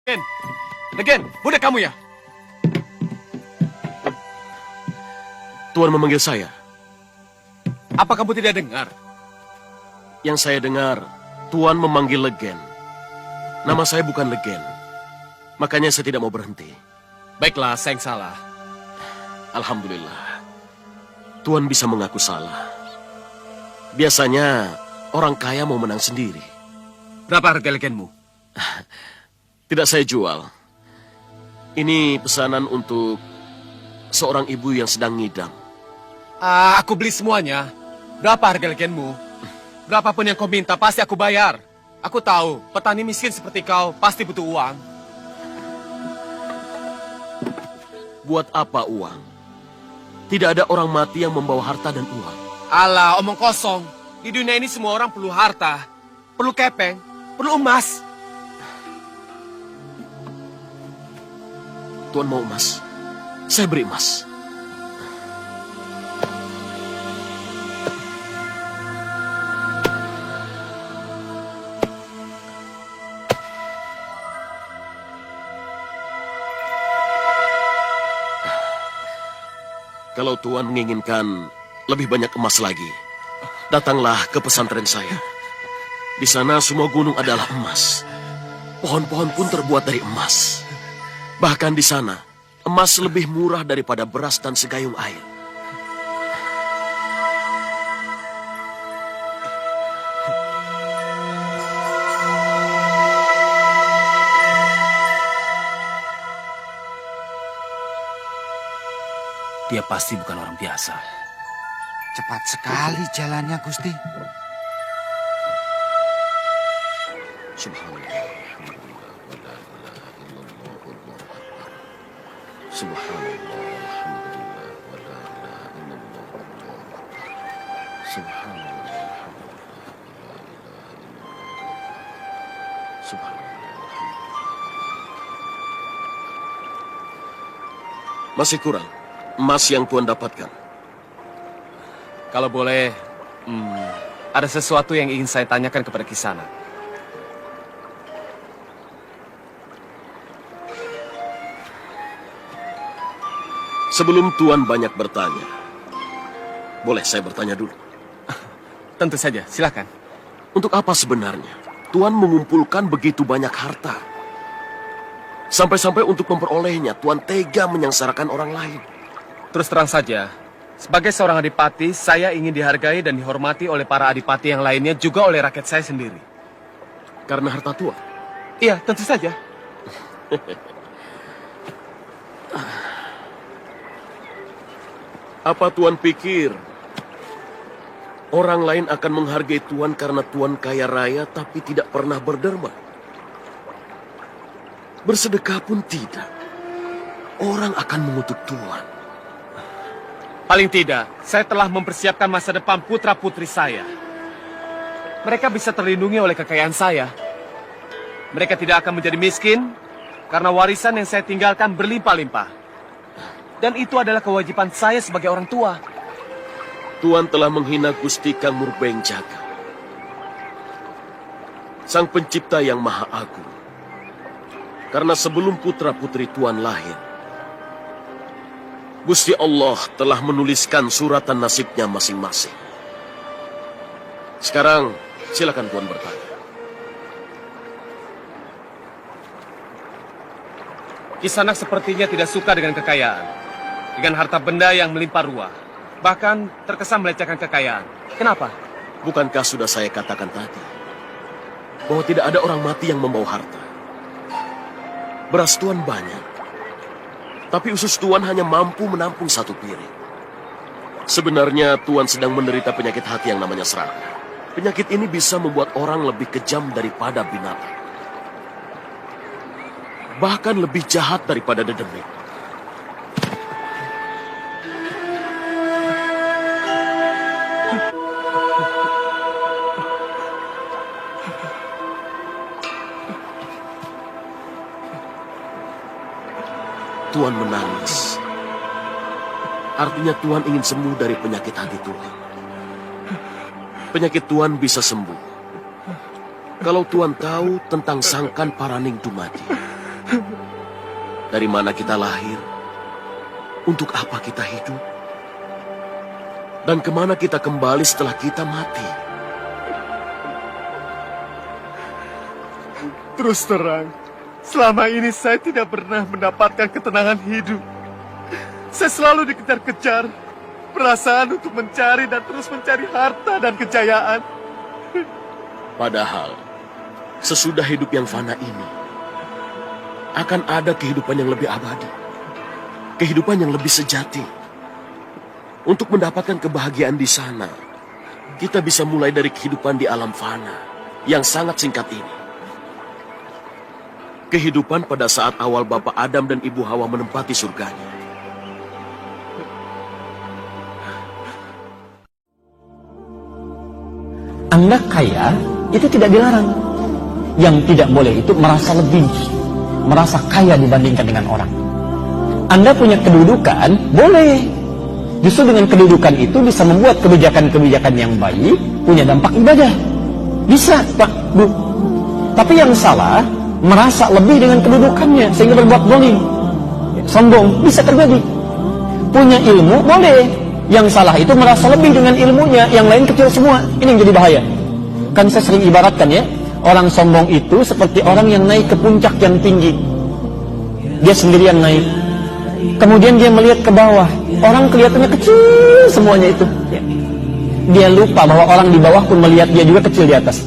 Legen, budak kamu ya? Tuan memanggil saya. Apa kamu tidak dengar? Yang saya dengar, Tuan memanggil Legen. Nama saya bukan Legen. Makanya saya tidak mau berhenti. Baiklah, saya yang salah. Alhamdulillah. Tuan bisa mengaku salah. Biasanya orang kaya mau menang sendiri. Berapa harga legenmu? Tidak saya jual. Ini pesanan untuk seorang ibu yang sedang ngidam. Aku beli semuanya. Berapa harga legenmu? Berapapun yang kau minta, pasti aku bayar. Aku tahu, petani miskin seperti kau pasti butuh uang. Buat apa uang? Tidak ada orang mati yang membawa harta dan uang. Alah, omong kosong. Di dunia ini semua orang perlu harta, perlu kepeng, perlu emas. Tuan mau emas? Saya beri emas. Kalau Tuan menginginkan lebih banyak emas lagi, datanglah ke pesantren saya. Di sana semua gunung adalah emas. Pohon-pohon pun terbuat dari emas. Bahkan di sana, emas lebih murah daripada beras dan segayung air. Dia pasti bukan orang biasa. Cepat sekali jalannya, Gusti. Subhanallah. Subhanallah, alhamdulillah, wa la ilaha illallah, subhanallah, subhanallah. Masih kurang emas yang Tuan dapatkan. Kalau boleh, ada sesuatu yang ingin saya tanyakan kepada Kisana. Sebelum Tuan banyak bertanya, boleh saya bertanya dulu? Tentu saja, silakan. Untuk apa sebenarnya Tuan mengumpulkan begitu banyak harta? Sampai-sampai untuk memperolehnya, Tuan tega menyengsarakan orang lain. Terus terang saja, sebagai seorang adipati, saya ingin dihargai dan dihormati oleh para adipati yang lainnya, juga oleh rakyat saya sendiri. Karena harta Tuan? Iya, tentu saja. Apa Tuan pikir orang lain akan menghargai Tuan karena Tuan kaya raya tapi tidak pernah berderma? Bersedekah pun tidak. Orang akan mengutuk Tuan. Paling tidak, saya telah mempersiapkan masa depan putra-putri saya. Mereka bisa terlindungi oleh kekayaan saya. Mereka tidak akan menjadi miskin karena warisan yang saya tinggalkan berlimpah-limpah. Dan itu adalah kewajiban saya sebagai orang tua. Tuan telah menghina Gusti Kang Murbeng Jaga, Sang Pencipta yang Maha Agung. Karena sebelum putra-putri Tuan lahir, Gusti Allah telah menuliskan suratan nasibnya masing-masing. Sekarang, silakan Tuan bertanya. Kisanak sepertinya tidak suka dengan kekayaan. Dengan harta benda yang melimpah ruah. Bahkan terkesan melecehkan kekayaan. Kenapa? Bukankah sudah saya katakan tadi bahwa tidak ada orang mati yang membawa harta? Beras Tuan banyak, tapi usus Tuan hanya mampu menampung satu piring. Sebenarnya Tuan sedang menderita penyakit hati yang namanya serakah. Penyakit ini bisa membuat orang lebih kejam daripada binatang. Bahkan lebih jahat daripada dedemit. Tuan menangis. Artinya Tuan ingin sembuh dari penyakit hati Tuan. Penyakit Tuan bisa sembuh kalau Tuan tahu tentang Sangkan Paraning Dumadi. Dari mana kita lahir? Untuk apa kita hidup? Dan kemana kita kembali setelah kita mati? Terus terang, selama ini saya tidak pernah mendapatkan ketenangan hidup. Saya selalu dikejar-kejar, perasaan untuk mencari dan terus mencari harta dan kejayaan. Padahal, sesudah hidup yang fana ini, akan ada kehidupan yang lebih abadi. Kehidupan yang lebih sejati. Untuk mendapatkan kebahagiaan di sana, kita bisa mulai dari kehidupan di alam fana yang sangat singkat ini. Kehidupan pada saat awal Bapak Adam dan Ibu Hawa menempati surganya. Anda kaya, itu tidak dilarang. Yang tidak boleh itu merasa lebih, merasa kaya dibandingkan dengan orang. Anda punya kedudukan, boleh. Justru dengan kedudukan itu bisa membuat kebijakan-kebijakan yang baik, punya dampak ibadah. Bisa, Pak, Bu. Tapi yang salah, merasa lebih dengan kedudukannya, sehingga berbuat zalim. Sombong, bisa terjadi. Punya ilmu, boleh. Yang salah itu merasa lebih dengan ilmunya, yang lain kecil semua. Ini yang jadi bahaya. Kan saya sering ibaratkan ya, orang sombong itu seperti orang yang naik ke puncak yang tinggi. Dia sendirian naik. Kemudian dia melihat ke bawah. Orang kelihatannya kecil semuanya itu. Dia lupa bahwa orang di bawah pun melihat dia juga kecil di atas.